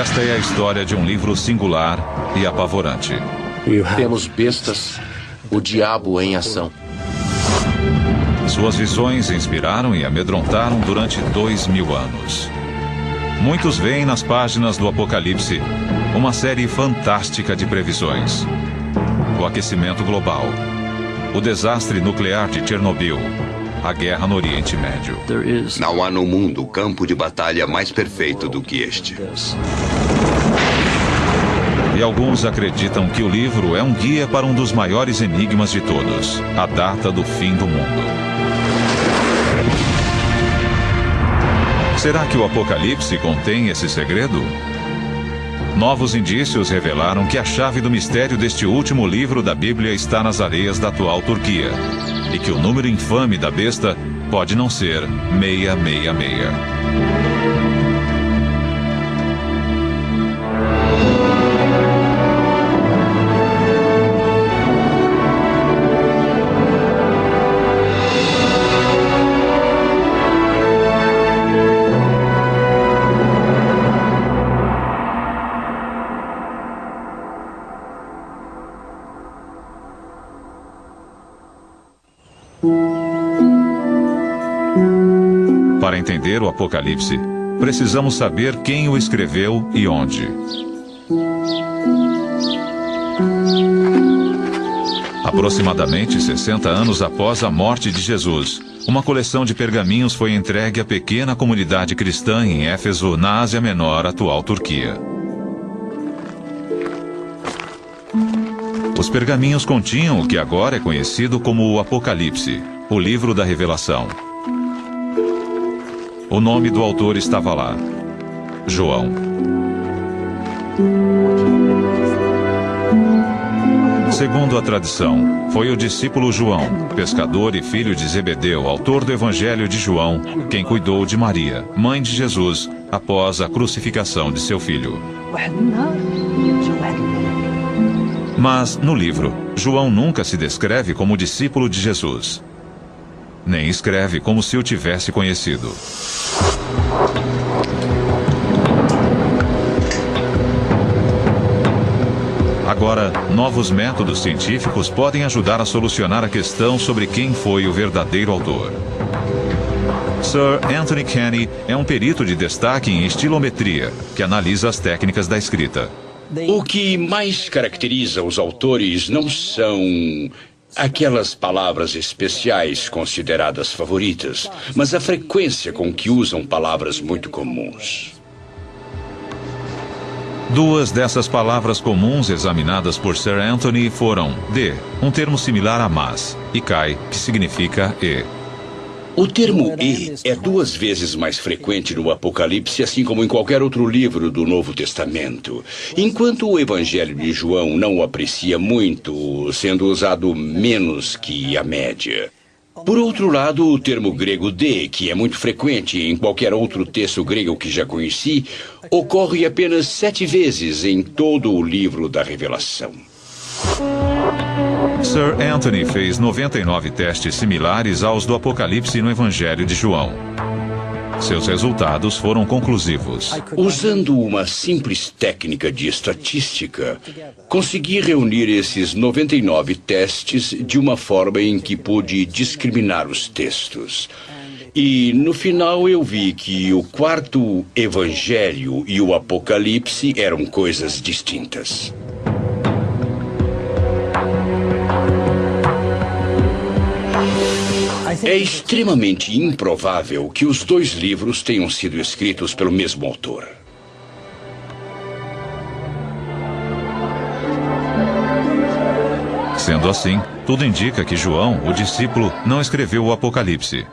Esta é a história de um livro singular e apavorante. Temos bestas, o diabo em ação. Suas visões inspiraram e amedrontaram durante 2000 anos. Muitos veem nas páginas do Apocalipse uma série fantástica de previsões. O aquecimento global, o desastre nuclear de Chernobyl, a guerra no Oriente Médio. Não há no mundo campo de batalha mais perfeito do que este. E alguns acreditam que o livro é um guia para um dos maiores enigmas de todos, a data do fim do mundo. Será que o Apocalipse contém esse segredo? Novos indícios revelaram que a chave do mistério deste último livro da Bíblia está nas areias da atual Turquia, e que o número infame da besta pode não ser 666. Para entender o Apocalipse, precisamos saber quem o escreveu e onde. Aproximadamente 60 anos após a morte de Jesus, uma coleção de pergaminhos foi entregue à pequena comunidade cristã em Éfeso, na Ásia Menor, atual Turquia. Os pergaminhos continham o que agora é conhecido como o Apocalipse, o livro da Revelação. O nome do autor estava lá: João. Segundo a tradição, foi o discípulo João, pescador e filho de Zebedeu, autor do Evangelho de João, quem cuidou de Maria, mãe de Jesus, após a crucificação de seu filho. Mas, no livro, João nunca se descreve como discípulo de Jesus. Nem escreve como se o tivesse conhecido. Agora, novos métodos científicos podem ajudar a solucionar a questão sobre quem foi o verdadeiro autor. Sir Anthony Kenny é um perito de destaque em estilometria, que analisa as técnicas da escrita. O que mais caracteriza os autores não são aquelas palavras especiais consideradas favoritas, mas a frequência com que usam palavras muito comuns. Duas dessas palavras comuns examinadas por Sir Anthony foram de, um termo similar a mas, e kai, que significa e. O termo e é 2 vezes mais frequente no Apocalipse, assim como em qualquer outro livro do Novo Testamento. Enquanto o Evangelho de João não o aprecia muito, sendo usado menos que a média. Por outro lado, o termo grego de, que é muito frequente em qualquer outro texto grego que já conheci, ocorre apenas 7 vezes em todo o livro da Revelação. Sir Anthony fez 99 testes similares aos do Apocalipse no Evangelho de João. Seus resultados foram conclusivos. Usando uma simples técnica de estatística, consegui reunir esses 99 testes de uma forma em que pude discriminar os textos. E, no final, eu vi que o 4º Evangelho e o Apocalipse eram coisas distintas. É extremamente improvável que os 2 livros tenham sido escritos pelo mesmo autor. Sendo assim, tudo indica que João, o discípulo, não escreveu o Apocalipse.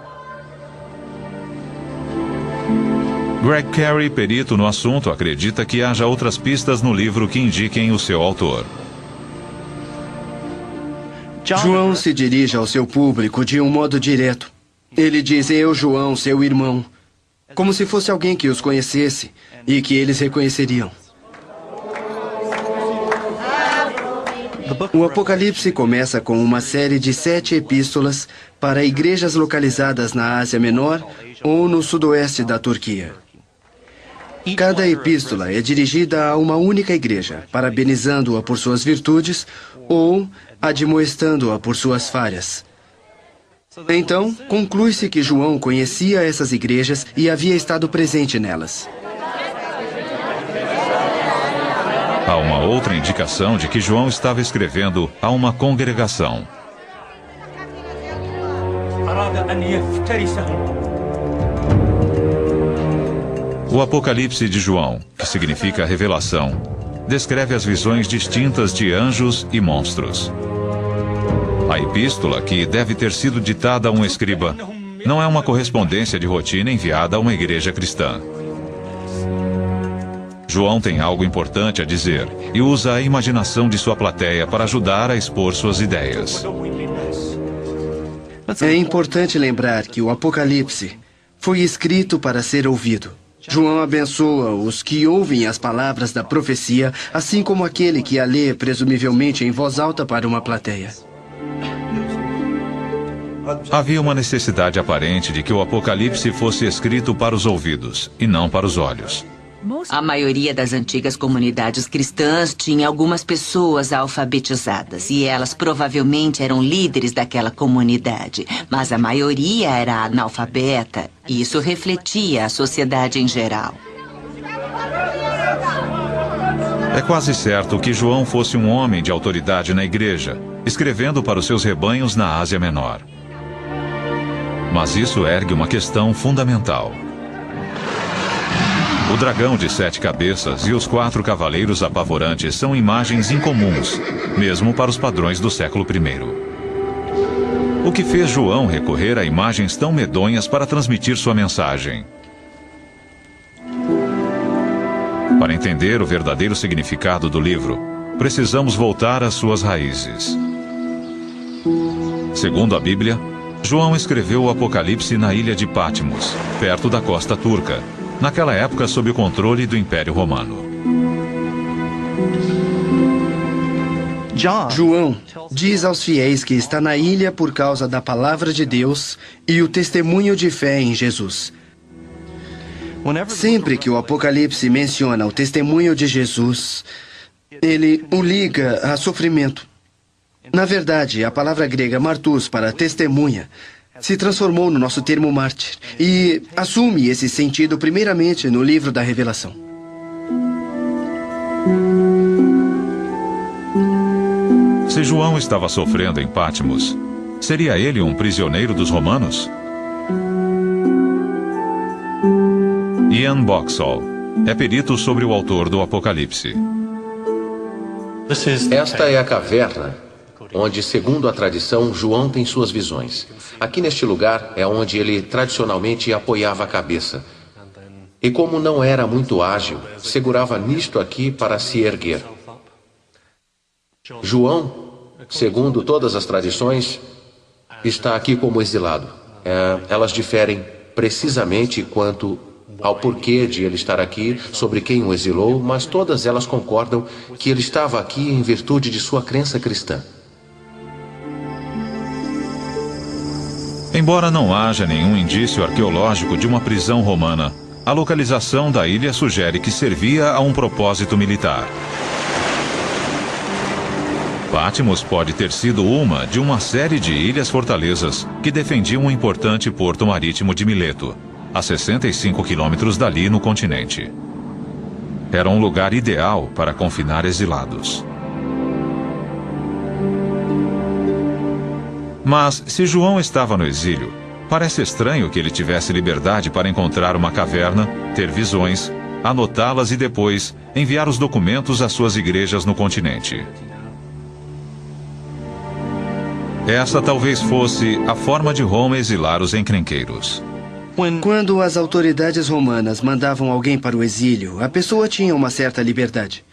Greg Carey, perito no assunto, acredita que haja outras pistas no livro que indiquem o seu autor. João se dirige ao seu público de um modo direto. Ele diz: eu, João, seu irmão, como se fosse alguém que os conhecesse e que eles reconheceriam. O Apocalipse começa com uma série de 7 epístolas para igrejas localizadas na Ásia Menor ou no sudoeste da Turquia. Cada epístola é dirigida a uma única igreja, parabenizando-a por suas virtudes ou admoestando-a por suas falhas. Então, conclui-se que João conhecia essas igrejas e havia estado presente nelas. Há uma outra indicação de que João estava escrevendo a uma congregação. O Apocalipse de João, que significa revelação, descreve as visões distintas de anjos e monstros. A epístola, que deve ter sido ditada a um escriba, não é uma correspondência de rotina enviada a uma igreja cristã. João tem algo importante a dizer e usa a imaginação de sua plateia para ajudar a expor suas ideias. É importante lembrar que o Apocalipse foi escrito para ser ouvido. João abençoa os que ouvem as palavras da profecia, assim como aquele que a lê presumivelmente em voz alta para uma plateia. Havia uma necessidade aparente de que o Apocalipse fosse escrito para os ouvidos e não para os olhos. A maioria das antigas comunidades cristãs tinha algumas pessoas alfabetizadas e elas provavelmente eram líderes daquela comunidade, mas a maioria era analfabeta e isso refletia a sociedade em geral. É quase certo que João fosse um homem de autoridade na igreja, escrevendo para os seus rebanhos na Ásia Menor. Mas isso ergue uma questão fundamental. O dragão de 7 cabeças e os 4 cavaleiros apavorantes são imagens incomuns, mesmo para os padrões do século I. O que fez João recorrer a imagens tão medonhas para transmitir sua mensagem? Para entender o verdadeiro significado do livro, precisamos voltar às suas raízes. Segundo a Bíblia, João escreveu o Apocalipse na ilha de Patmos, perto da costa turca, naquela época sob o controle do Império Romano. João diz aos fiéis que está na ilha por causa da palavra de Deus e o testemunho de fé em Jesus. Sempre que o Apocalipse menciona o testemunho de Jesus, ele o liga a sofrimento. Na verdade, a palavra grega martus para testemunha se transformou no nosso termo mártir e assume esse sentido primeiramente no livro da Revelação. Se João estava sofrendo em Patmos, seria ele um prisioneiro dos romanos? Ian Boxall é perito sobre o autor do Apocalipse. Esta é a caverna onde, segundo a tradição, João tem suas visões. Aqui neste lugar é onde ele tradicionalmente apoiava a cabeça. E como não era muito ágil, segurava nisto aqui para se erguer. João, segundo todas as tradições, está aqui como exilado. Elas diferem precisamente quanto ao porquê de ele estar aqui, sobre quem o exilou, mas todas elas concordam que ele estava aqui em virtude de sua crença cristã. Embora não haja nenhum indício arqueológico de uma prisão romana, a localização da ilha sugere que servia a um propósito militar. Patmos pode ter sido uma de uma série de ilhas-fortalezas que defendiam um importante porto marítimo de Mileto, a 65 quilômetros dali no continente. Era um lugar ideal para confinar exilados. Mas, se João estava no exílio, parece estranho que ele tivesse liberdade para encontrar uma caverna, ter visões, anotá-las e depois enviar os documentos às suas igrejas no continente. Essa talvez fosse a forma de Roma exilar os encrenqueiros. Quando as autoridades romanas mandavam alguém para o exílio, a pessoa tinha uma certa liberdade.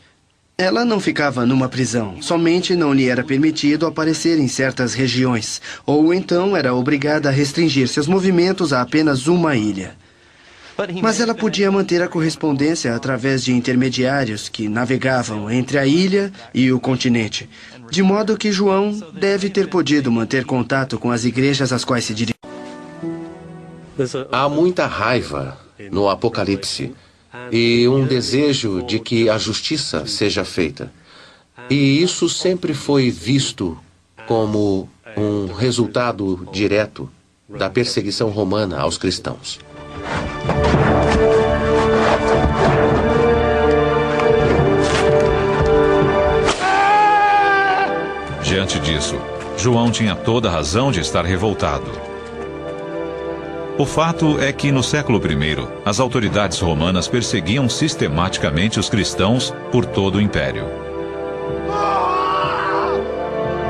Ela não ficava numa prisão, somente não lhe era permitido aparecer em certas regiões, ou então era obrigada a restringir seus movimentos a apenas uma ilha. Mas ela podia manter a correspondência através de intermediários que navegavam entre a ilha e o continente, de modo que João deve ter podido manter contato com as igrejas às quais se dirigia. Há muita raiva no Apocalipse. e um desejo de que a justiça seja feita. E isso sempre foi visto como um resultado direto da perseguição romana aos cristãos. Diante disso, João tinha toda a razão de estar revoltado. O fato é que, no século I, as autoridades romanas perseguiam sistematicamente os cristãos por todo o império.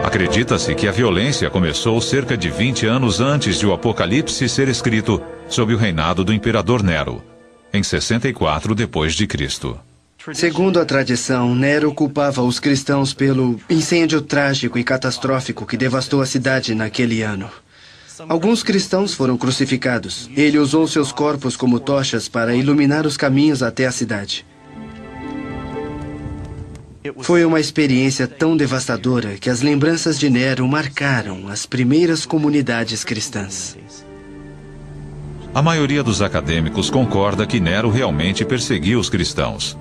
Acredita-se que a violência começou cerca de 20 anos antes de o Apocalipse ser escrito, sob o reinado do imperador Nero, em 64 d.C. Segundo a tradição, Nero culpava os cristãos pelo incêndio trágico e catastrófico que devastou a cidade naquele ano. Alguns cristãos foram crucificados. Ele usou seus corpos como tochas para iluminar os caminhos até a cidade. Foi uma experiência tão devastadora que as lembranças de Nero marcaram as primeiras comunidades cristãs. A maioria dos acadêmicos concorda que Nero realmente perseguiu os cristãos.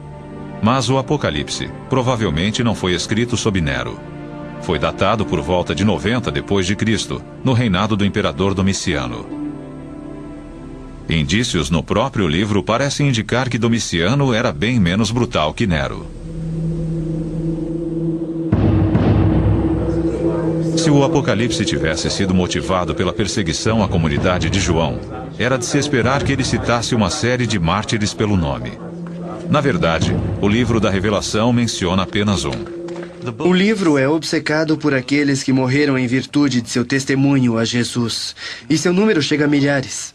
Mas o Apocalipse provavelmente não foi escrito sob Nero. Foi datado por volta de 90 d.C., no reinado do imperador Domiciano. Indícios no próprio livro parecem indicar que Domiciano era bem menos brutal que Nero. Se o Apocalipse tivesse sido motivado pela perseguição à comunidade de João, era de se esperar que ele citasse uma série de mártires pelo nome. Na verdade, o livro da Revelação menciona apenas um. O livro é obcecado por aqueles que morreram em virtude de seu testemunho a Jesus, e seu número chega a milhares.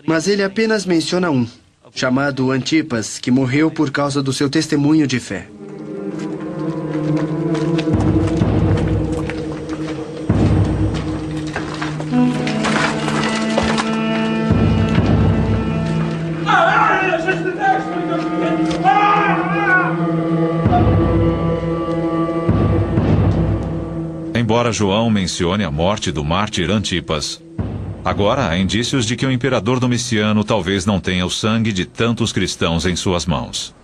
Mas ele apenas menciona um, chamado Antipas, que morreu por causa do seu testemunho de fé. Embora João mencione a morte do mártir Antipas, agora há indícios de que o imperador Domiciano talvez não tenha o sangue de tantos cristãos em suas mãos.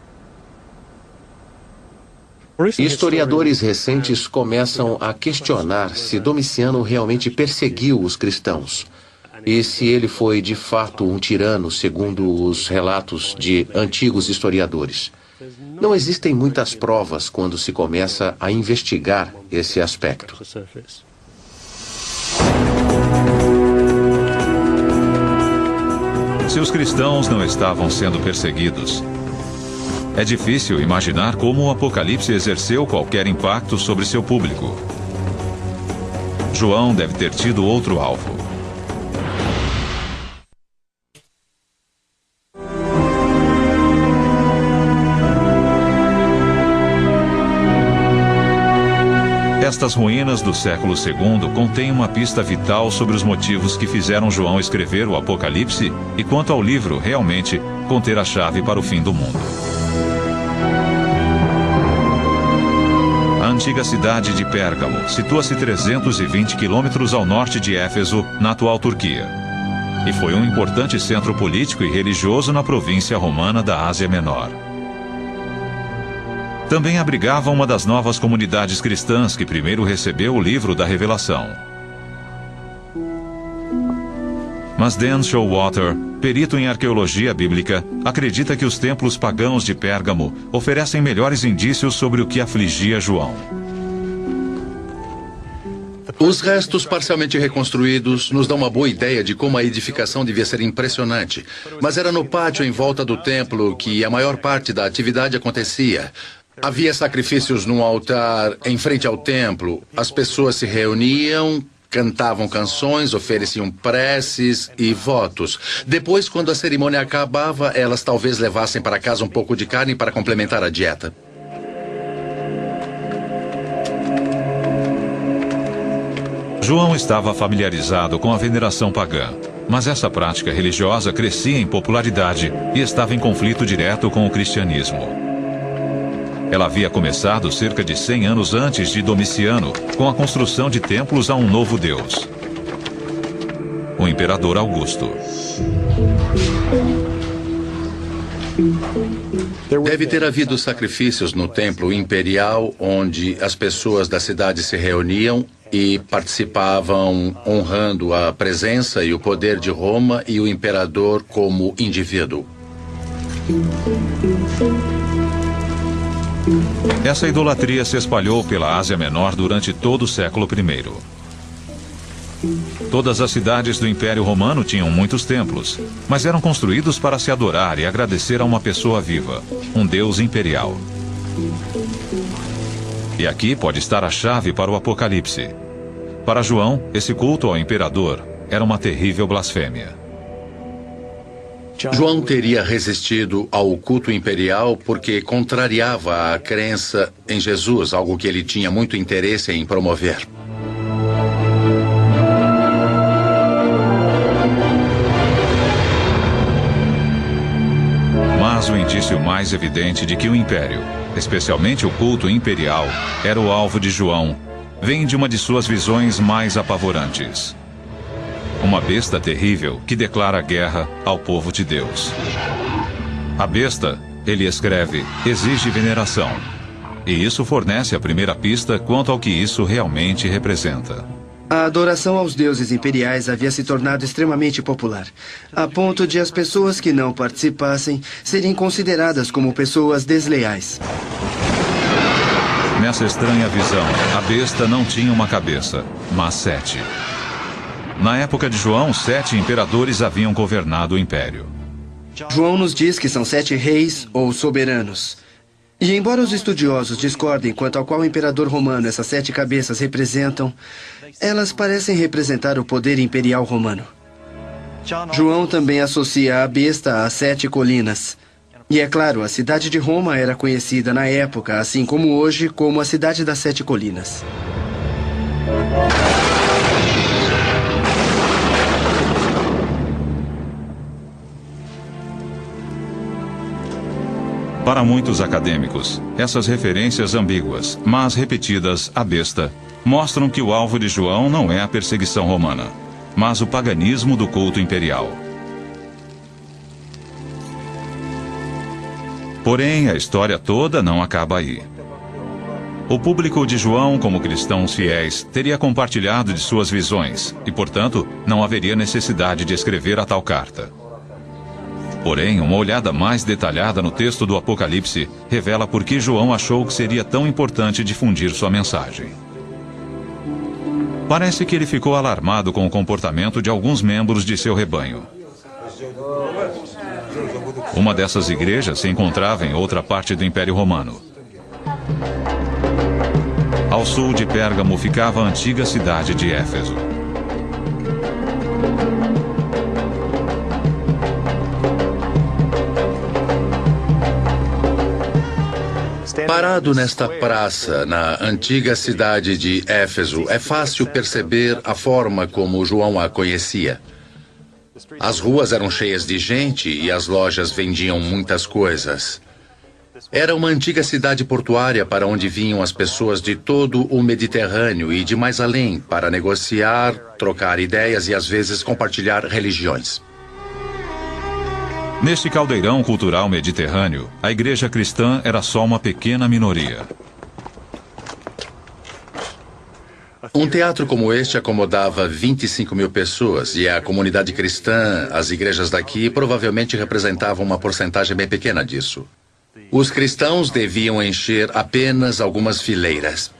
Historiadores recentes começam a questionar se Domiciano realmente perseguiu os cristãos e se ele foi de fato um tirano, segundo os relatos de antigos historiadores. Não existem muitas provas quando se começa a investigar esse aspecto. Se os cristãos não estavam sendo perseguidos, é difícil imaginar como o Apocalipse exerceu qualquer impacto sobre seu público. João deve ter tido outro alvo. Estas ruínas do século II contêm uma pista vital sobre os motivos que fizeram João escrever o Apocalipse e quanto ao livro realmente conter a chave para o fim do mundo. A antiga cidade de Pérgamo situa-se 320 quilômetros ao norte de Éfeso, na atual Turquia, e foi um importante centro político e religioso na província romana da Ásia Menor. Também abrigava uma das novas comunidades cristãs que primeiro recebeu o livro da Revelação. Mas Dan Showalter, perito em arqueologia bíblica, acredita que os templos pagãos de Pérgamo oferecem melhores indícios sobre o que afligia João. Os restos parcialmente reconstruídos nos dão uma boa ideia de como a edificação devia ser impressionante. Mas era no pátio em volta do templo que a maior parte da atividade acontecia. Havia sacrifícios num altar em frente ao templo. As pessoas se reuniam, cantavam canções, ofereciam preces e votos. Depois, quando a cerimônia acabava, elas talvez levassem para casa um pouco de carne para complementar a dieta. João estava familiarizado com a veneração pagã, mas essa prática religiosa crescia em popularidade e estava em conflito direto com o cristianismo. Ela havia começado cerca de 100 anos antes de Domiciano, com a construção de templos a um novo deus, o imperador Augusto. Deve ter havido sacrifícios no templo imperial, onde as pessoas da cidade se reuniam e participavam, honrando a presença e o poder de Roma e o imperador como indivíduo. Essa idolatria se espalhou pela Ásia Menor durante todo o século I. Todas as cidades do Império Romano tinham muitos templos, mas eram construídos para se adorar e agradecer a uma pessoa viva, um deus imperial. E aqui pode estar a chave para o Apocalipse. Para João, esse culto ao imperador era uma terrível blasfêmia. João teria resistido ao culto imperial porque contrariava a crença em Jesus, algo que ele tinha muito interesse em promover. Mas o indício mais evidente de que o império, especialmente o culto imperial, era o alvo de João, vem de uma de suas visões mais apavorantes. Uma besta terrível que declara guerra ao povo de Deus. A besta, ele escreve, exige veneração. E isso fornece a primeira pista quanto ao que isso realmente representa. A adoração aos deuses imperiais havia se tornado extremamente popular, a ponto de as pessoas que não participassem serem consideradas como pessoas desleais. Nessa estranha visão, a besta não tinha uma cabeça, mas 7. Na época de João, 7 imperadores haviam governado o império. João nos diz que são 7 reis ou soberanos. E embora os estudiosos discordem quanto ao qual imperador romano essas 7 cabeças representam, elas parecem representar o poder imperial romano. João também associa a besta às 7 colinas. E é claro, a cidade de Roma era conhecida na época, assim como hoje, como a cidade das 7 colinas. Para muitos acadêmicos, essas referências ambíguas, mas repetidas à besta, mostram que o alvo de João não é a perseguição romana, mas o paganismo do culto imperial. Porém, a história toda não acaba aí. O público de João, como cristãos fiéis, teria compartilhado de suas visões e, portanto, não haveria necessidade de escrever a tal carta. Porém, uma olhada mais detalhada no texto do Apocalipse revela por que João achou que seria tão importante difundir sua mensagem. Parece que ele ficou alarmado com o comportamento de alguns membros de seu rebanho. Uma dessas igrejas se encontrava em outra parte do Império Romano. Ao sul de Pérgamo ficava a antiga cidade de Éfeso. Parado nesta praça, na antiga cidade de Éfeso, é fácil perceber a forma como João a conhecia. As ruas eram cheias de gente e as lojas vendiam muitas coisas. Era uma antiga cidade portuária para onde vinham as pessoas de todo o Mediterrâneo e de mais além para negociar, trocar ideias e às vezes compartilhar religiões. Neste caldeirão cultural mediterrâneo, a igreja cristã era só uma pequena minoria. Um teatro como este acomodava 25 mil pessoas e a comunidade cristã, as igrejas daqui, provavelmente representavam uma porcentagem bem pequena disso. Os cristãos deviam encher apenas algumas fileiras.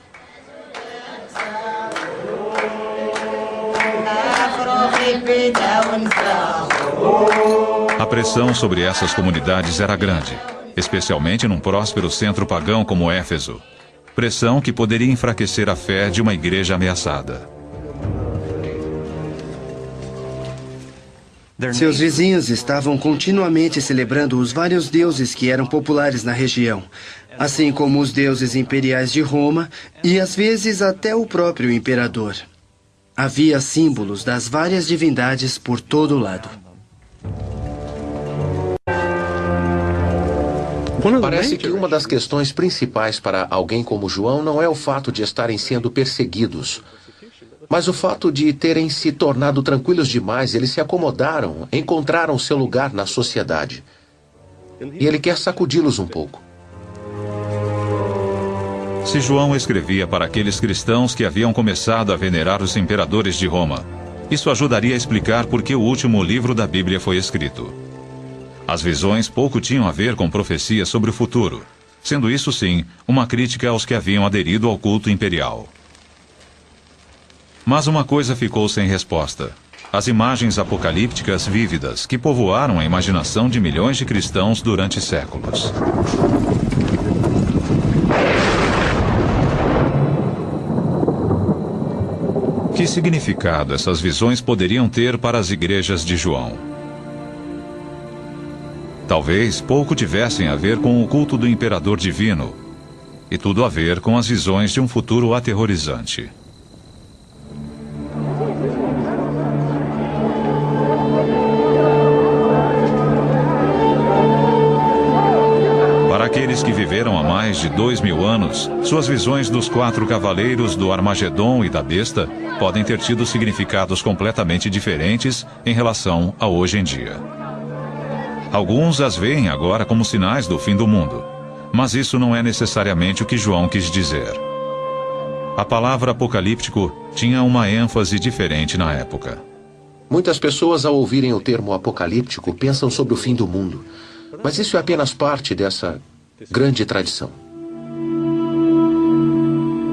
A pressão sobre essas comunidades era grande, especialmente num próspero centro pagão como Éfeso. Pressão que poderia enfraquecer a fé de uma igreja ameaçada. Seus vizinhos estavam continuamente celebrando os vários deuses que eram populares na região, assim como os deuses imperiais de Roma e às vezes até o próprio imperador. Havia símbolos das várias divindades por todo lado. Parece que uma das questões principais para alguém como João não é o fato de estarem sendo perseguidos, mas o fato de terem se tornado tranquilos demais. Eles se acomodaram, encontraram seu lugar na sociedade. e ele quer sacudi-los um pouco. Se João escrevia para aqueles cristãos que haviam começado a venerar os imperadores de Roma, isso ajudaria a explicar por que o último livro da Bíblia foi escrito. As visões pouco tinham a ver com profecias sobre o futuro, sendo isso, sim, uma crítica aos que haviam aderido ao culto imperial. Mas uma coisa ficou sem resposta: as imagens apocalípticas vívidas que povoaram a imaginação de milhões de cristãos durante séculos. Que significado essas visões poderiam ter para as igrejas de João? Talvez pouco tivessem a ver com o culto do imperador divino, e tudo a ver com as visões de um futuro aterrorizante. Para aqueles que viveram há mais de 2000 anos, suas visões dos 4 cavaleiros do Armagedon e da besta podem ter tido significados completamente diferentes em relação a hoje em dia. Alguns as veem agora como sinais do fim do mundo, mas isso não é necessariamente o que João quis dizer. A palavra apocalíptico tinha uma ênfase diferente na época. Muitas pessoas, ao ouvirem o termo apocalíptico, pensam sobre o fim do mundo. Mas isso é apenas parte dessa grande tradição.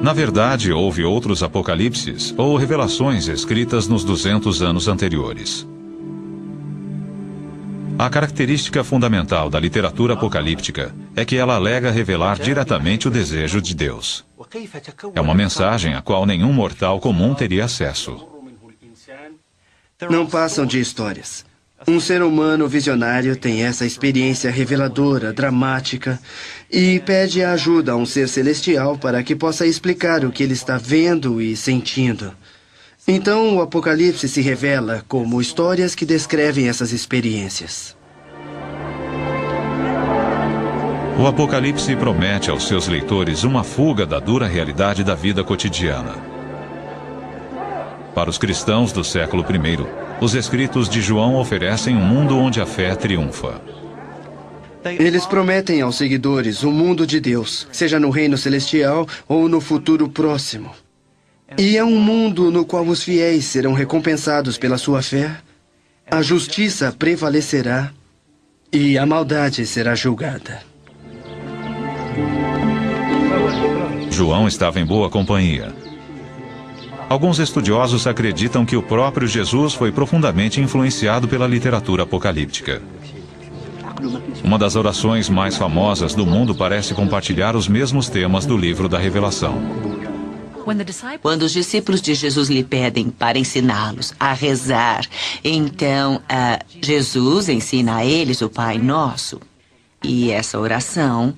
Na verdade, houve outros apocalipses ou revelações escritas nos 200 anos anteriores. A característica fundamental da literatura apocalíptica é que ela alega revelar diretamente o desejo de Deus. É uma mensagem a qual nenhum mortal comum teria acesso. Não passam de histórias. Um ser humano visionário tem essa experiência reveladora, dramática, e pede ajuda a um ser celestial para que possa explicar o que ele está vendo e sentindo. Então, o Apocalipse se revela como histórias que descrevem essas experiências. O Apocalipse promete aos seus leitores uma fuga da dura realidade da vida cotidiana. Para os cristãos do século I, os escritos de João oferecem um mundo onde a fé triunfa. Eles prometem aos seguidores um mundo de Deus, seja no reino celestial ou no futuro próximo. E é um mundo no qual os fiéis serão recompensados pela sua fé, a justiça prevalecerá e a maldade será julgada. João estava em boa companhia. Alguns estudiosos acreditam que o próprio Jesus foi profundamente influenciado pela literatura apocalíptica. Uma das orações mais famosas do mundo parece compartilhar os mesmos temas do livro da Revelação. Quando os discípulos de Jesus lhe pedem para ensiná-los a rezar, então Jesus ensina a eles o Pai Nosso. E essa oração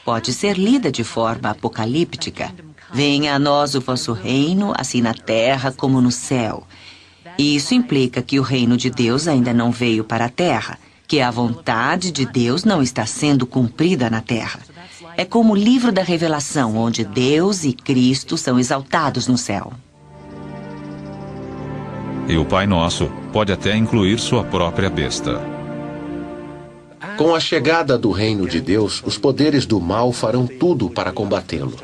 pode ser lida de forma apocalíptica. Venha a nós o vosso reino, assim na terra como no céu. E isso implica que o reino de Deus ainda não veio para a terra, que a vontade de Deus não está sendo cumprida na terra. É como o livro da Revelação, onde Deus e Cristo são exaltados no céu. E o Pai Nosso pode até incluir sua própria besta. Com a chegada do reino de Deus, os poderes do mal farão tudo para combatê-lo.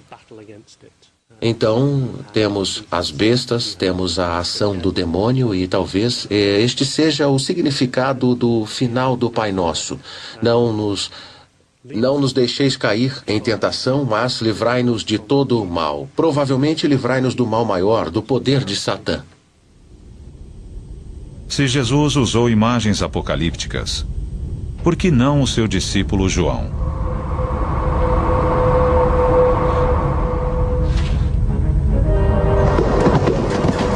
Então, temos as bestas, temos a ação do demônio e talvez este seja o significado do final do Pai Nosso. Não nos deixeis cair em tentação, mas livrai-nos de todo o mal. Provavelmente livrai-nos do mal maior, do poder de Satã. Se Jesus usou imagens apocalípticas, por que não o seu discípulo João?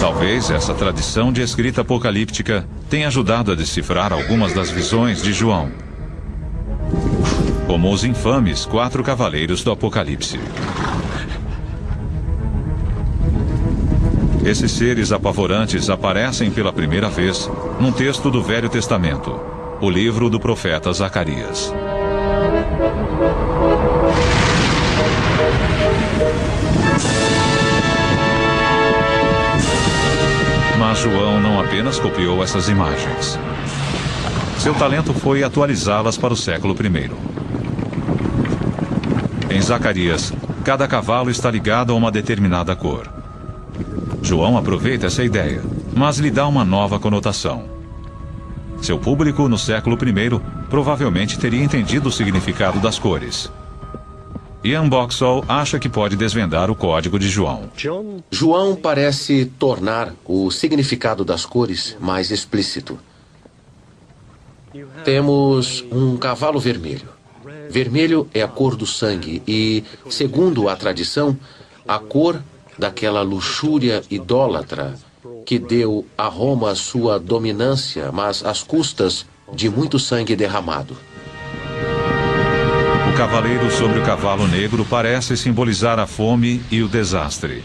Talvez essa tradição de escrita apocalíptica tenha ajudado a decifrar algumas das visões de João, como os infames 4 cavaleiros do Apocalipse. Esses seres apavorantes aparecem pela primeira vez num texto do Velho Testamento, o livro do profeta Zacarias. Mas João não apenas copiou essas imagens. Seu talento foi atualizá-las para o século I. Em Zacarias, cada cavalo está ligado a uma determinada cor. João aproveita essa ideia, mas lhe dá uma nova conotação. Seu público, no século I, provavelmente teria entendido o significado das cores. Ian Boxall acha que pode desvendar o código de João. João parece tornar o significado das cores mais explícito. Temos um cavalo vermelho. Vermelho é a cor do sangue e, segundo a tradição, a cor daquela luxúria idólatra que deu a Roma sua dominância, mas às custas de muito sangue derramado. O cavaleiro sobre o cavalo negro parece simbolizar a fome e o desastre.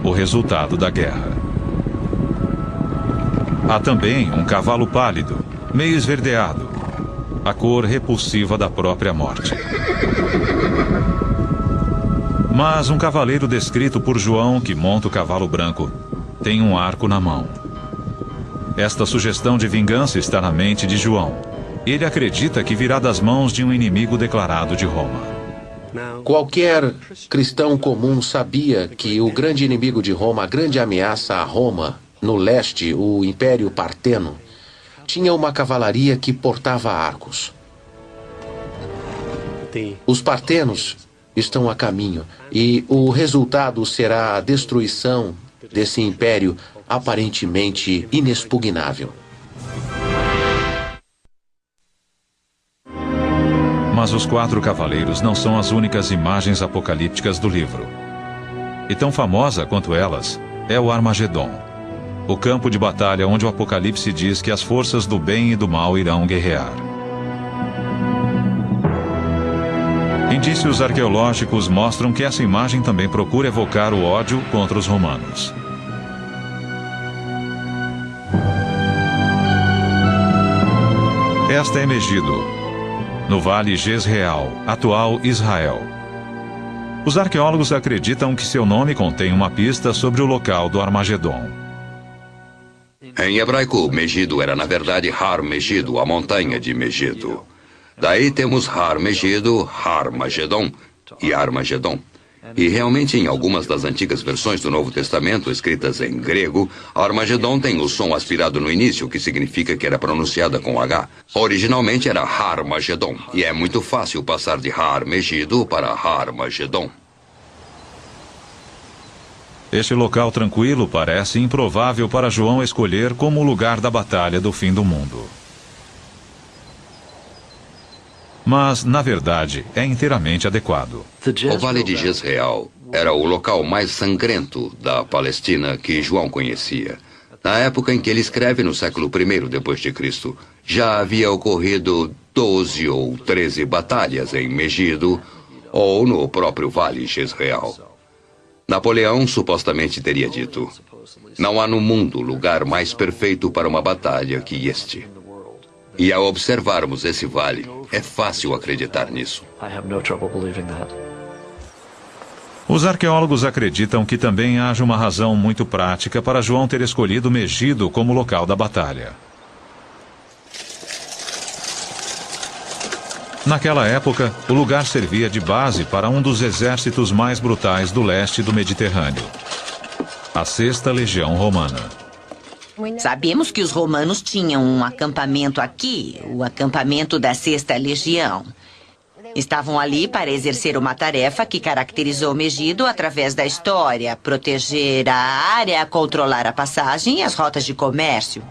O resultado da guerra. Há também um cavalo pálido, meio esverdeado, a cor repulsiva da própria morte. Mas um cavaleiro descrito por João, que monta o cavalo branco, tem um arco na mão. Esta sugestão de vingança está na mente de João. Ele acredita que virá das mãos de um inimigo declarado de Roma. Qualquer cristão comum sabia que o grande inimigo de Roma, a grande ameaça a Roma, no leste, o Império Parteno, tinha uma cavalaria que portava arcos. Os partenos estão a caminho e o resultado será a destruição desse império aparentemente inexpugnável. Mas os 4 cavaleiros não são as únicas imagens apocalípticas do livro. E tão famosa quanto elas é o Armagedon, o campo de batalha onde o Apocalipse diz que as forças do bem e do mal irão guerrear. Indícios arqueológicos mostram que essa imagem também procura evocar o ódio contra os romanos. Esta é Megido, no Vale Jezreel, atual Israel. Os arqueólogos acreditam que seu nome contém uma pista sobre o local do Armagedon. Em hebraico, Megido era na verdade Har Megido, a montanha de Megido. Daí temos Har Megido, Har Magedon e Armagedon. E realmente em algumas das antigas versões do Novo Testamento, escritas em grego, Armagedon tem o som aspirado no início, que significa que era pronunciada com H. Originalmente era Har Magedon, e é muito fácil passar de Har Megido para Har Magedon. Este local tranquilo parece improvável para João escolher como o lugar da batalha do fim do mundo. Mas, na verdade, é inteiramente adequado. O Vale de Jezreel era o local mais sangrento da Palestina que João conhecia. Na época em que ele escreve, no século I depois de Cristo, já havia ocorrido 12 ou 13 batalhas em Megido ou no próprio Vale Jezreel. Napoleão supostamente teria dito: "Não há no mundo lugar mais perfeito para uma batalha que este." E ao observarmos esse vale, é fácil acreditar nisso. Os arqueólogos acreditam que também haja uma razão muito prática para João ter escolhido Megido como local da batalha. Naquela época, o lugar servia de base para um dos exércitos mais brutais do leste do Mediterrâneo, a 6ª Legião Romana. Sabemos que os romanos tinham um acampamento aqui, o acampamento da 6ª Legião. Estavam ali para exercer uma tarefa que caracterizou Megido através da história: proteger a área, controlar a passagem e as rotas de comércio.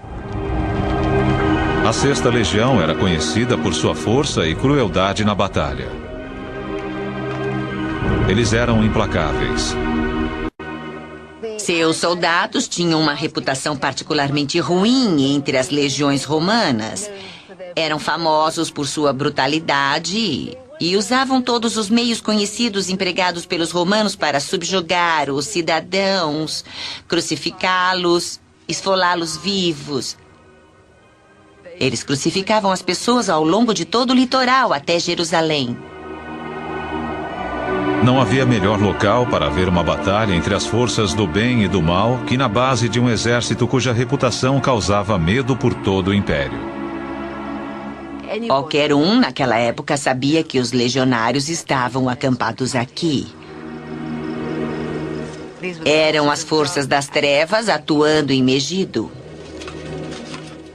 A 6ª Legião era conhecida por sua força e crueldade na batalha. Eles eram implacáveis. Seus soldados tinham uma reputação particularmente ruim entre as legiões romanas. Eram famosos por sua brutalidade e usavam todos os meios conhecidos empregados pelos romanos para subjugar os cidadãos, crucificá-los, esfolá-los vivos. Eles crucificavam as pessoas ao longo de todo o litoral até Jerusalém. Não havia melhor local para haver uma batalha entre as forças do bem e do mal que na base de um exército cuja reputação causava medo por todo o império. Qualquer um naquela época sabia que os legionários estavam acampados aqui. Eram as forças das trevas atuando em Megido.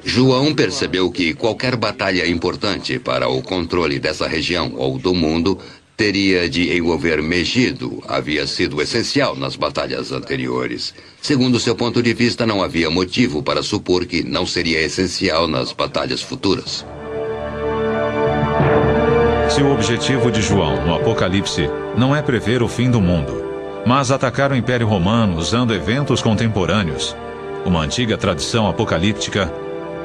João percebeu que qualquer batalha importante para o controle dessa região ou do mundo teria de envolver Megido. Havia sido essencial nas batalhas anteriores. Segundo seu ponto de vista, não havia motivo para supor que não seria essencial nas batalhas futuras. Se o objetivo de João no Apocalipse não é prever o fim do mundo, mas atacar o Império Romano usando eventos contemporâneos, uma antiga tradição apocalíptica,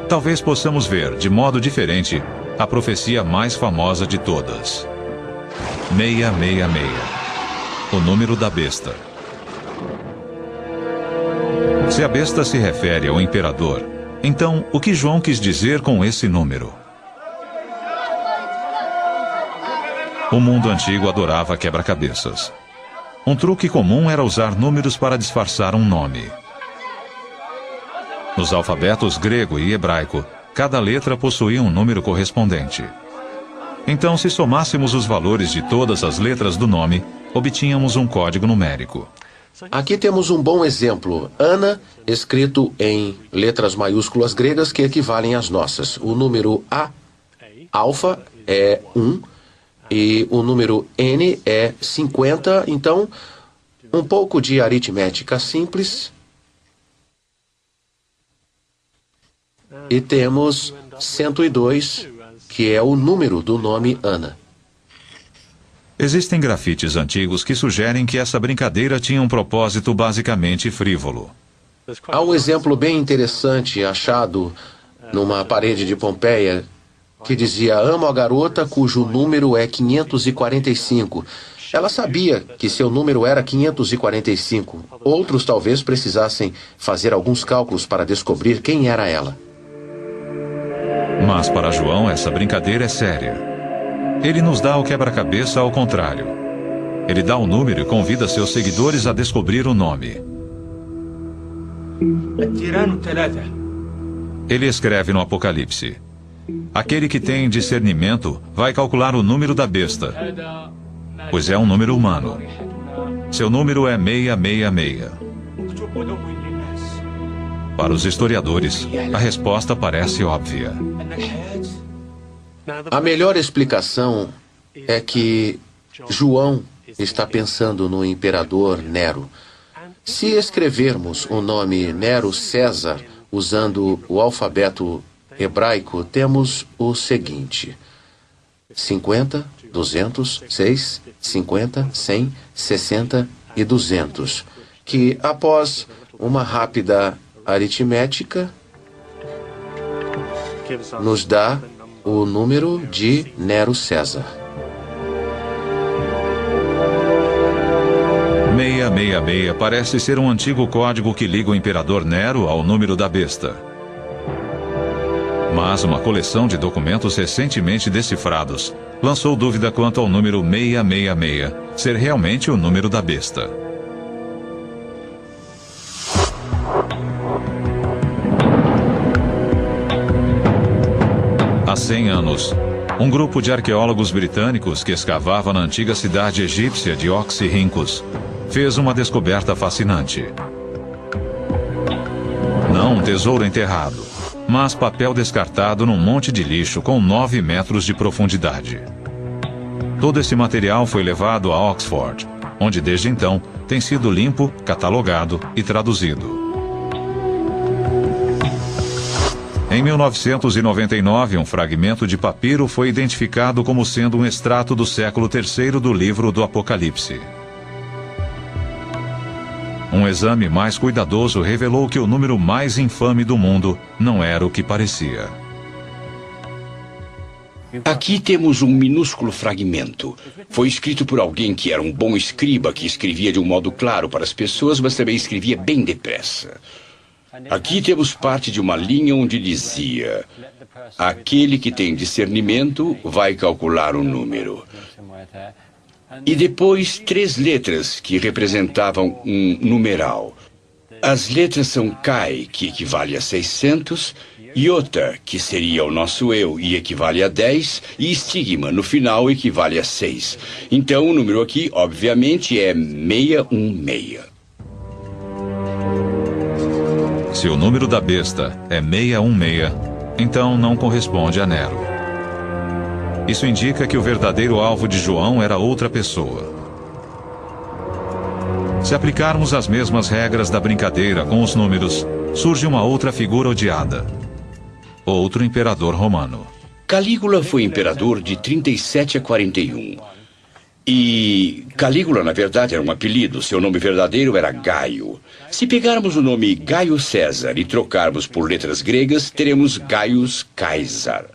talvez possamos ver, de modo diferente, a profecia mais famosa de todas. 666, o número da besta. Se a besta se refere ao imperador, então o que João quis dizer com esse número? O mundo antigo adorava quebra-cabeças. Um truque comum era usar números para disfarçar um nome. Nos alfabetos grego e hebraico, cada letra possuía um número correspondente. Então, se somássemos os valores de todas as letras do nome, obtínhamos um código numérico. Aqui temos um bom exemplo. Ana, escrito em letras maiúsculas gregas que equivalem às nossas. O número A, alfa, é 1. E o número N é 50, então, um pouco de aritmética simples. E temos 102, que é o número do nome Ana. Existem grafites antigos que sugerem que essa brincadeira tinha um propósito basicamente frívolo. Há um exemplo bem interessante achado numa parede de Pompeia, que dizia: amo a garota cujo número é 545. Ela sabia que seu número era 545. Outros talvez precisassem fazer alguns cálculos para descobrir quem era ela. Mas para João essa brincadeira é séria. Ele nos dá o quebra-cabeça ao contrário. Ele dá o número e convida seus seguidores a descobrir o nome. Ele escreve no Apocalipse: aquele que tem discernimento vai calcular o número da besta, pois é um número humano. Seu número é 666. Para os historiadores, a resposta parece óbvia. A melhor explicação é que João está pensando no imperador Nero. Se escrevermos o nome Nero César usando o alfabeto hebraico, temos o seguinte: 50, 200, 6, 50, 100, 60 e 200, que após uma rápida aritmética nos dá o número de Nero César. 666 parece ser um antigo código que liga o imperador Nero ao número da besta. Mas uma coleção de documentos recentemente decifrados lançou dúvida quanto ao número 666 ser realmente o número da besta. Há 100 anos, um grupo de arqueólogos britânicos que escavava na antiga cidade egípcia de Oxirhynchus fez uma descoberta fascinante. Não um tesouro enterrado, mas papel descartado num monte de lixo com 9 metros de profundidade. Todo esse material foi levado a Oxford, onde desde então tem sido limpo, catalogado e traduzido. Em 1999, um fragmento de papiro foi identificado como sendo um extrato do século III do livro do Apocalipse. Um exame mais cuidadoso revelou que o número mais infame do mundo não era o que parecia. Aqui temos um minúsculo fragmento. Foi escrito por alguém que era um bom escriba, que escrevia de um modo claro para as pessoas, mas também escrevia bem depressa. Aqui temos parte de uma linha onde dizia: aquele que tem discernimento vai calcular o número. E depois 3 letras que representavam um numeral. As letras são Kai, que equivale a 600, Iota, que seria o nosso eu e equivale a 10, e Stigma, no final, equivale a 6. Então, o número aqui, obviamente, é 616. Se o número da besta é 616, então não corresponde a Nero. Isso indica que o verdadeiro alvo de João era outra pessoa. Se aplicarmos as mesmas regras da brincadeira com os números, surge uma outra figura odiada. Outro imperador romano. Calígula foi imperador de 37 a 41. E Calígula, na verdade, era um apelido. Seu nome verdadeiro era Gaio. Se pegarmos o nome Gaio César e trocarmos por letras gregas, teremos Gaius Caesar.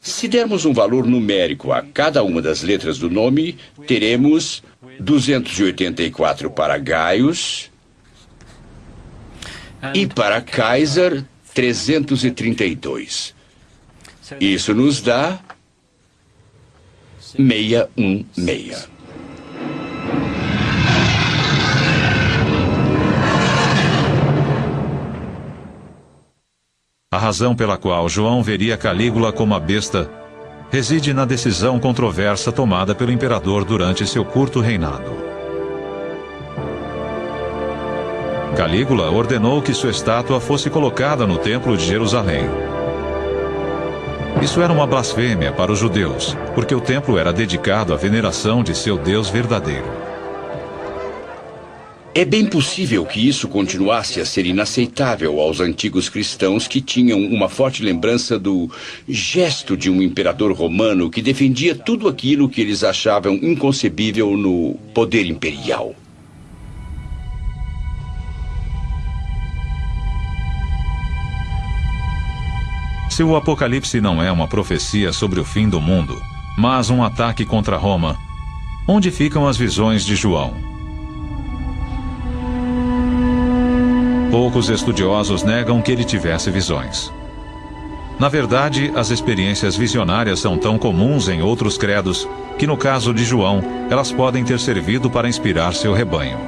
Se dermos um valor numérico a cada uma das letras do nome, teremos 284 para Gaius e para Caesar 332. Isso nos dá 616. A razão pela qual João veria Calígula como a besta reside na decisão controversa tomada pelo imperador durante seu curto reinado. Calígula ordenou que sua estátua fosse colocada no Templo de Jerusalém. Isso era uma blasfêmia para os judeus, porque o templo era dedicado à veneração de seu Deus verdadeiro. É bem possível que isso continuasse a ser inaceitável aos antigos cristãos que tinham uma forte lembrança do gesto de um imperador romano que defendia tudo aquilo que eles achavam inconcebível no poder imperial. Se o Apocalipse não é uma profecia sobre o fim do mundo, mas um ataque contra Roma, onde ficam as visões de João? Poucos estudiosos negam que ele tivesse visões. Na verdade, as experiências visionárias são tão comuns em outros credos que, no caso de João, elas podem ter servido para inspirar seu rebanho.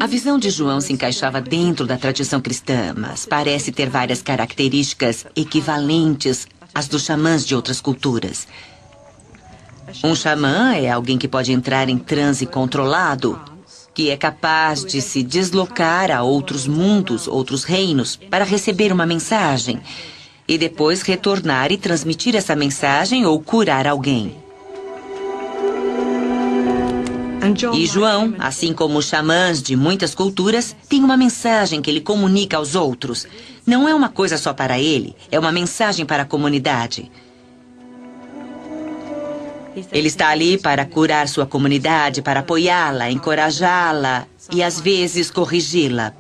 A visão de João se encaixava dentro da tradição cristã, mas parece ter várias características equivalentes às dos xamãs de outras culturas. Um xamã é alguém que pode entrar em transe controlado, que é capaz de se deslocar a outros mundos, outros reinos, para receber uma mensagem e depois retornar e transmitir essa mensagem ou curar alguém. E João, assim como os xamãs de muitas culturas, tem uma mensagem que ele comunica aos outros. Não é uma coisa só para ele, é uma mensagem para a comunidade. Ele está ali para curar sua comunidade, para apoiá-la, encorajá-la e, às vezes, corrigi-la.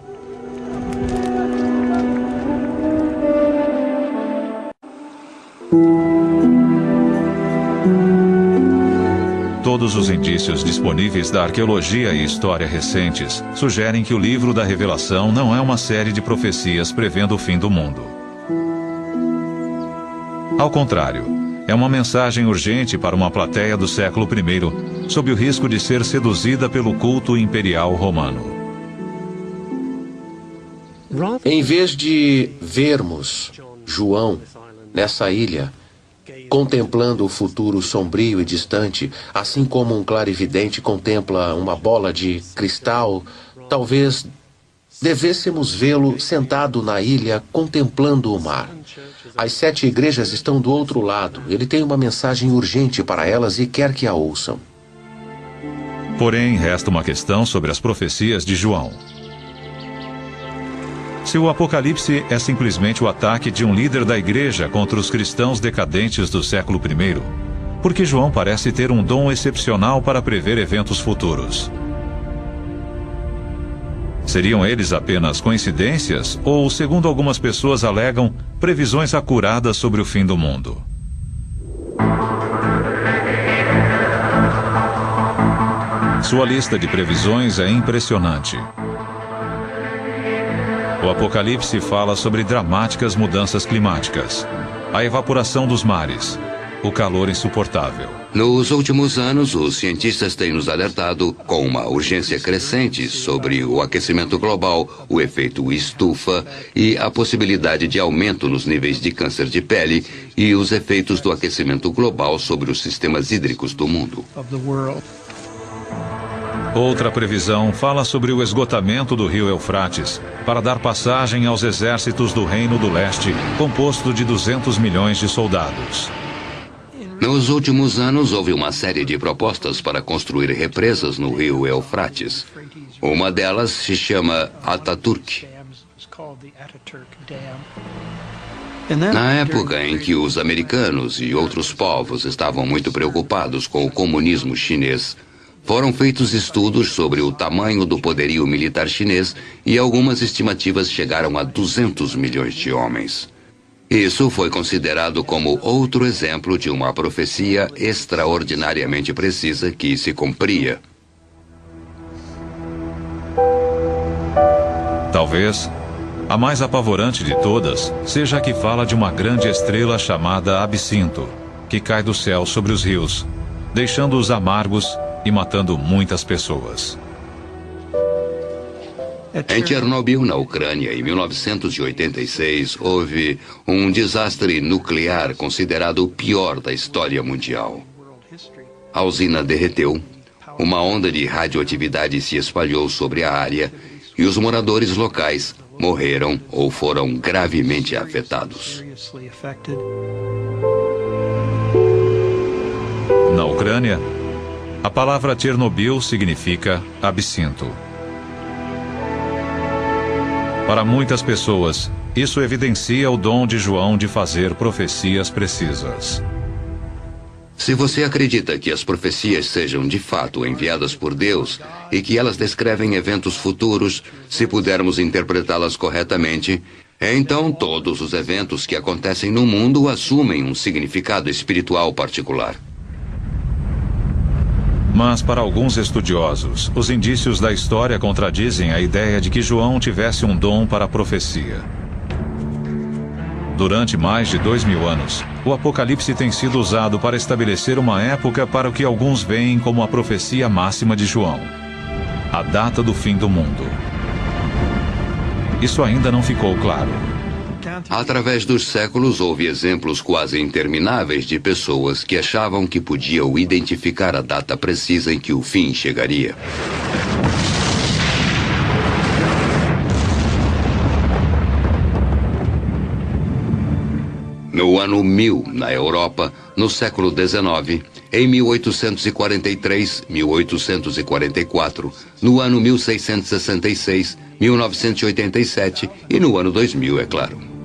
Todos os indícios disponíveis da arqueologia e história recentes sugerem que o livro da Revelação não é uma série de profecias prevendo o fim do mundo. Ao contrário, é uma mensagem urgente para uma plateia do século I, sob o risco de ser seduzida pelo culto imperial romano. Em vez de vermos João nessa ilha, contemplando o futuro sombrio e distante, assim como um clarividente contempla uma bola de cristal, talvez devêssemos vê-lo sentado na ilha contemplando o mar. As 7 igrejas estão do outro lado. Ele tem uma mensagem urgente para elas e quer que a ouçam. Porém, resta uma questão sobre as profecias de João. Se o Apocalipse é simplesmente o ataque de um líder da igreja contra os cristãos decadentes do século I, por que João parece ter um dom excepcional para prever eventos futuros? Seriam eles apenas coincidências ou, segundo algumas pessoas alegam, previsões acuradas sobre o fim do mundo? Sua lista de previsões é impressionante. O Apocalipse fala sobre dramáticas mudanças climáticas, a evaporação dos mares, o calor insuportável. Nos últimos anos, os cientistas têm nos alertado com uma urgência crescente sobre o aquecimento global, o efeito estufa e a possibilidade de aumento nos níveis de câncer de pele e os efeitos do aquecimento global sobre os sistemas hídricos do mundo. Outra previsão fala sobre o esgotamento do rio Eufrates para dar passagem aos exércitos do Reino do Leste, composto de 200 milhões de soldados. Nos últimos anos, houve uma série de propostas para construir represas no rio Eufrates. Uma delas se chama Ataturk. Na época em que os americanos e outros povos estavam muito preocupados com o comunismo chinês, foram feitos estudos sobre o tamanho do poderio militar chinês e algumas estimativas chegaram a 200 milhões de homens. Isso foi considerado como outro exemplo de uma profecia extraordinariamente precisa que se cumpria. Talvez a mais apavorante de todas seja a que fala de uma grande estrela chamada Absinto, que cai do céu sobre os rios, deixando-os amargos e matando muitas pessoas. Em Chernobyl, na Ucrânia, em 1986, houve um desastre nuclear considerado o pior da história mundial. A usina derreteu, uma onda de radioatividade se espalhou sobre a área e os moradores locais morreram ou foram gravemente afetados. Na Ucrânia, a palavra Chernobyl significa absinto. Para muitas pessoas, isso evidencia o dom de João de fazer profecias precisas. Se você acredita que as profecias sejam de fato enviadas por Deus e que elas descrevem eventos futuros, se pudermos interpretá-las corretamente, então todos os eventos que acontecem no mundo assumem um significado espiritual particular. Mas para alguns estudiosos, os indícios da história contradizem a ideia de que João tivesse um dom para a profecia. Durante mais de 2000 anos, o Apocalipse tem sido usado para estabelecer uma época para o que alguns veem como a profecia máxima de João, a data do fim do mundo. Isso ainda não ficou claro. Através dos séculos, houve exemplos quase intermináveis de pessoas que achavam que podiam identificar a data precisa em que o fim chegaria. No ano 1000, na Europa, no século XIX, em 1843, 1844, no ano 1666, 1987 e no ano 2000, é claro.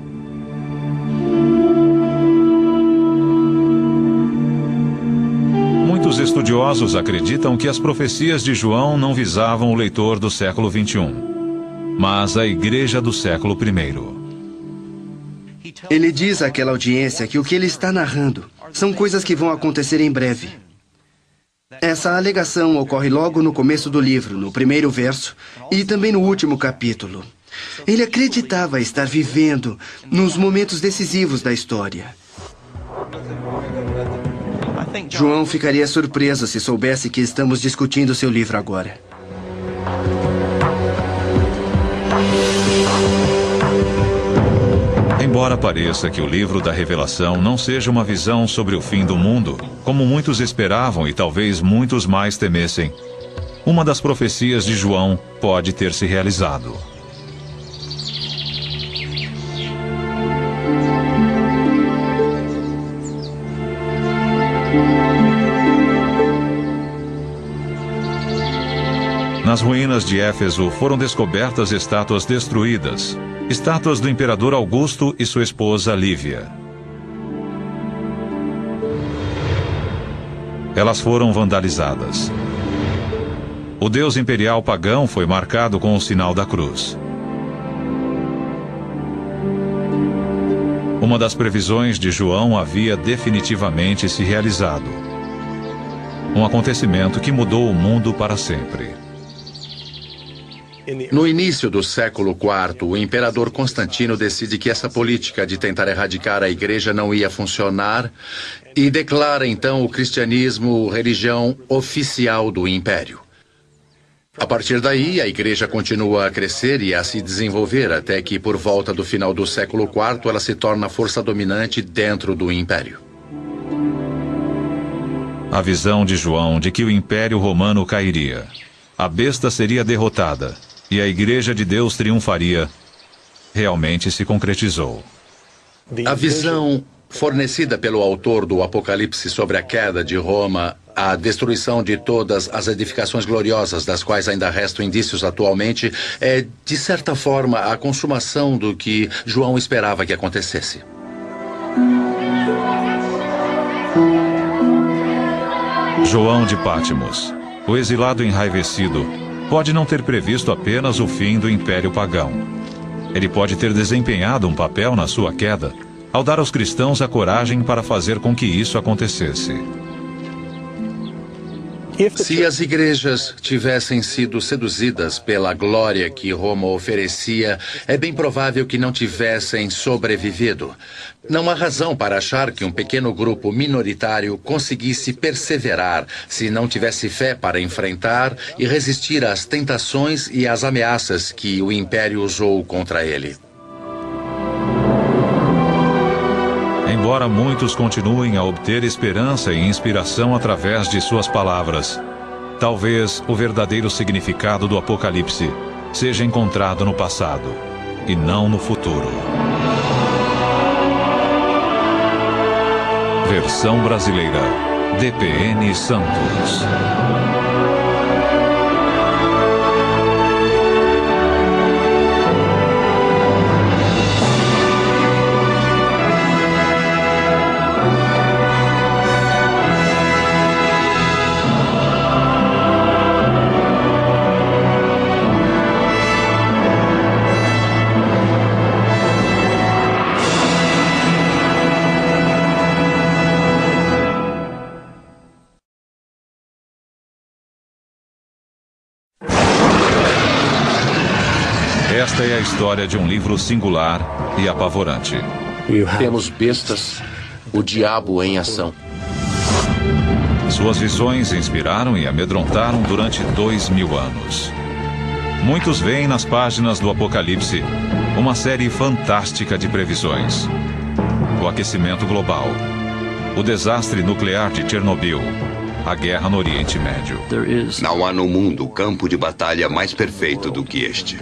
Muitos estudiosos acreditam que as profecias de João não visavam o leitor do século XXI, mas a igreja do século I. Ele diz àquela audiência que o que ele está narrando são coisas que vão acontecer em breve. Essa alegação ocorre logo no começo do livro, no primeiro verso, e também no último capítulo. Ele acreditava estar vivendo nos momentos decisivos da história. João ficaria surpreso se soubesse que estamos discutindo seu livro agora. Embora pareça que o livro da Revelação não seja uma visão sobre o fim do mundo, como muitos esperavam e talvez muitos mais temessem, uma das profecias de João pode ter se realizado. Nas ruínas de Éfeso foram descobertas estátuas destruídas, estátuas do imperador Augusto e sua esposa Lívia. Elas foram vandalizadas. O deus imperial pagão foi marcado com o sinal da cruz. Uma das previsões de João havia definitivamente se realizado. Um acontecimento que mudou o mundo para sempre. No início do século IV, o imperador Constantino decide que essa política de tentar erradicar a igreja não ia funcionar e declara então o cristianismo religião oficial do Império. A partir daí, a igreja continua a crescer e a se desenvolver até que, por volta do final do século IV, ela se torna a força dominante dentro do Império. A visão de João de que o Império Romano cairia, a besta seria derrotada e a Igreja de Deus triunfaria, realmente se concretizou. A visão fornecida pelo autor do Apocalipse sobre a queda de Roma, a destruição de todas as edificações gloriosas das quais ainda restam indícios atualmente, é, de certa forma, a consumação do que João esperava que acontecesse. João de Pátimos, o exilado enraivecido, pode não ter previsto apenas o fim do Império Pagão. Ele pode ter desempenhado um papel na sua queda, ao dar aos cristãos a coragem para fazer com que isso acontecesse. Se as igrejas tivessem sido seduzidas pela glória que Roma oferecia, é bem provável que não tivessem sobrevivido. Não há razão para achar que um pequeno grupo minoritário conseguisse perseverar se não tivesse fé para enfrentar e resistir às tentações e às ameaças que o Império usou contra ele. Embora muitos continuem a obter esperança e inspiração através de suas palavras, talvez o verdadeiro significado do Apocalipse seja encontrado no passado e não no futuro. Versão brasileira, DPN Santos. Esta é a história de um livro singular e apavorante. Temos bestas, o diabo em ação. Suas visões inspiraram e amedrontaram durante 2000 anos. Muitos veem nas páginas do Apocalipse uma série fantástica de previsões. O aquecimento global, o desastre nuclear de Chernobyl, a guerra no Oriente Médio. Não há no mundo campo de batalha mais perfeito do que este.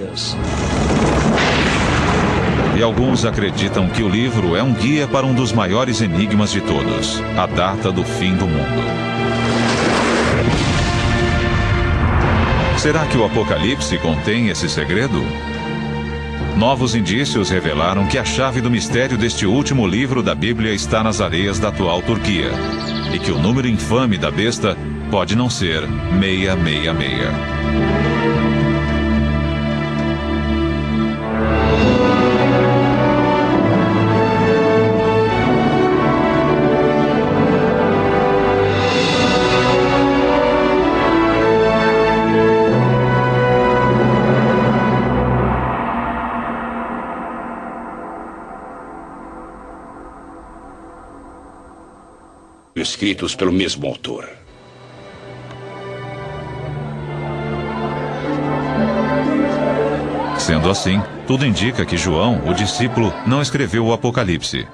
E alguns acreditam que o livro é um guia para um dos maiores enigmas de todos, a data do fim do mundo. Será que o Apocalipse contém esse segredo? Novos indícios revelaram que a chave do mistério deste último livro da Bíblia está nas areias da atual Turquia, e que o número infame da besta pode não ser 666. Escritos pelo mesmo autor. Sendo assim, tudo indica que João, o discípulo, não escreveu o Apocalipse.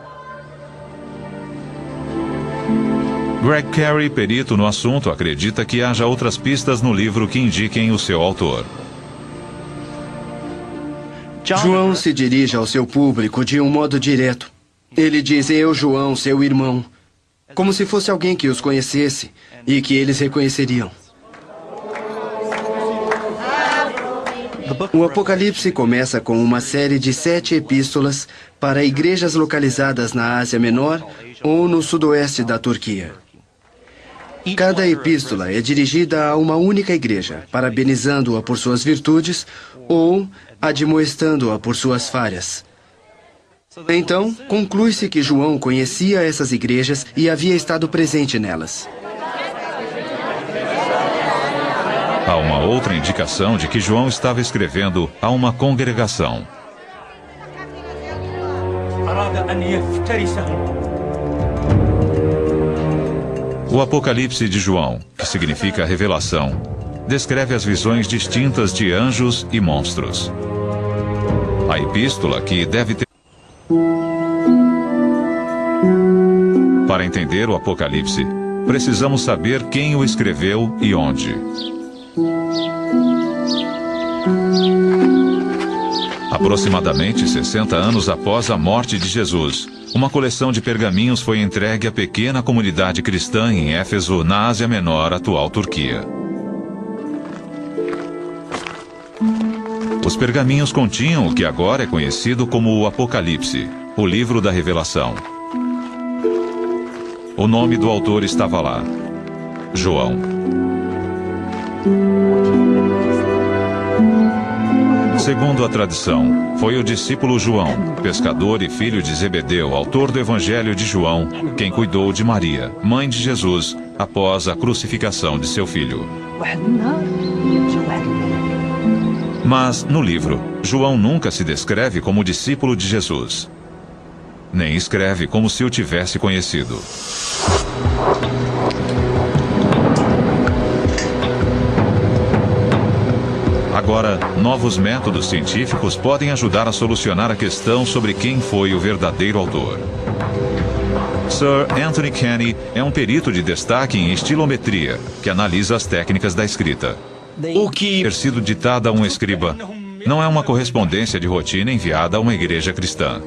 Greg Carey, perito no assunto, acredita que haja outras pistas no livro que indiquem o seu autor. João se dirige ao seu público de um modo direto. Ele diz: eu, João, seu irmão. Como se fosse alguém que os conhecesse e que eles reconheceriam. O Apocalipse começa com uma série de 7 epístolas para igrejas localizadas na Ásia Menor ou no sudoeste da Turquia. Cada epístola é dirigida a uma única igreja, parabenizando-a por suas virtudes ou admoestando-a por suas falhas. Então, conclui-se que João conhecia essas igrejas e havia estado presente nelas. Há uma outra indicação de que João estava escrevendo a uma congregação. O Apocalipse de João, que significa revelação, descreve as visões distintas de anjos e monstros. A epístola que deve ter... Para entender o Apocalipse, precisamos saber quem o escreveu e onde. Aproximadamente 60 anos após a morte de Jesus, uma coleção de pergaminhos foi entregue à pequena comunidade cristã em Éfeso, na Ásia Menor, atual Turquia. Os pergaminhos continham o que agora é conhecido como o Apocalipse, o livro da Revelação. O nome do autor estava lá: João. Segundo a tradição, foi o discípulo João, pescador e filho de Zebedeu, autor do Evangelho de João, quem cuidou de Maria, mãe de Jesus, após a crucificação de seu filho. Mas, no livro, João nunca se descreve como discípulo de Jesus. Nem escreve como se o tivesse conhecido. Agora, novos métodos científicos podem ajudar a solucionar a questão sobre quem foi o verdadeiro autor. Sir Anthony Kenny é um perito de destaque em estilometria, que analisa as técnicas da escrita. O que ter sido ditado a um escriba não é uma correspondência de rotina enviada a uma igreja cristã.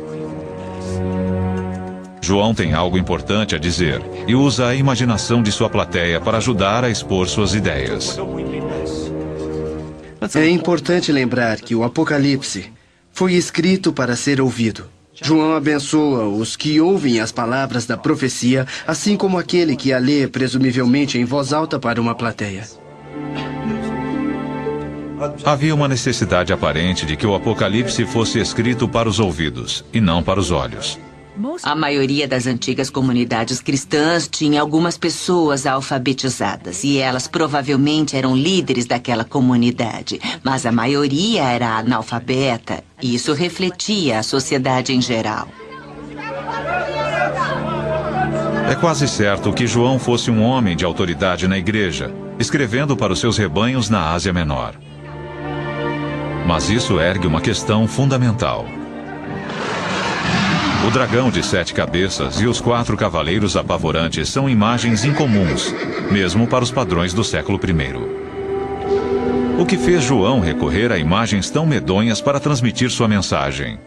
João tem algo importante a dizer e usa a imaginação de sua plateia para ajudar a expor suas ideias. É importante lembrar que o Apocalipse foi escrito para ser ouvido. João abençoa os que ouvem as palavras da profecia, assim como aquele que a lê presumivelmente em voz alta para uma plateia. Havia uma necessidade aparente de que o Apocalipse fosse escrito para os ouvidos e não para os olhos. A maioria das antigas comunidades cristãs tinha algumas pessoas alfabetizadas e elas provavelmente eram líderes daquela comunidade, mas a maioria era analfabeta e isso refletia a sociedade em geral. É quase certo que João fosse um homem de autoridade na igreja, escrevendo para os seus rebanhos na Ásia Menor. Mas isso ergue uma questão fundamental. O dragão de 7 cabeças e os 4 cavaleiros apavorantes são imagens incomuns, mesmo para os padrões do século I. O que fez João recorrer a imagens tão medonhas para transmitir sua mensagem?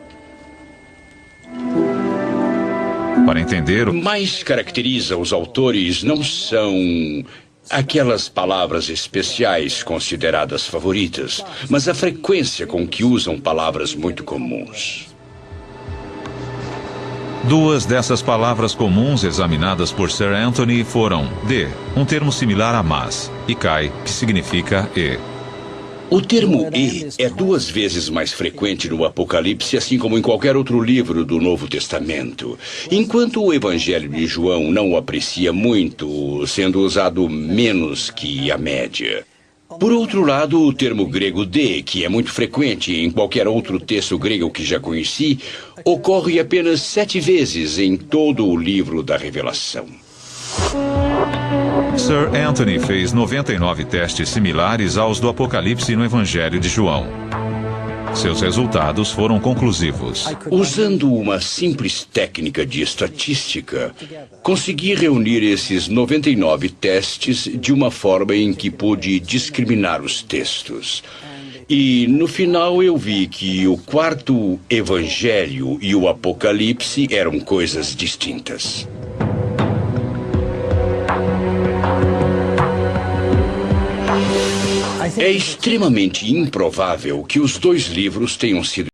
Para entender O que mais caracteriza os autores não são aquelas palavras especiais consideradas favoritas, mas a frequência com que usam palavras muito comuns. Duas dessas palavras comuns examinadas por Sir Anthony foram de, um termo similar a mas, e kai, que significa e. O termo e é 2 vezes mais frequente no Apocalipse, assim como em qualquer outro livro do Novo Testamento. Enquanto o Evangelho de João não o aprecia muito, sendo usado menos que a média. Por outro lado, o termo grego de, que é muito frequente em qualquer outro texto grego que já conheci, ocorre apenas 7 vezes em todo o livro da Revelação. Sir Anthony fez 99 testes similares aos do Apocalipse no Evangelho de João. Seus resultados foram conclusivos. Usando uma simples técnica de estatística, consegui reunir esses 99 testes de uma forma em que pude discriminar os textos. E, no final, eu vi que o 4º Evangelho e o Apocalipse eram coisas distintas. É extremamente improvável que os 2 livros tenham sido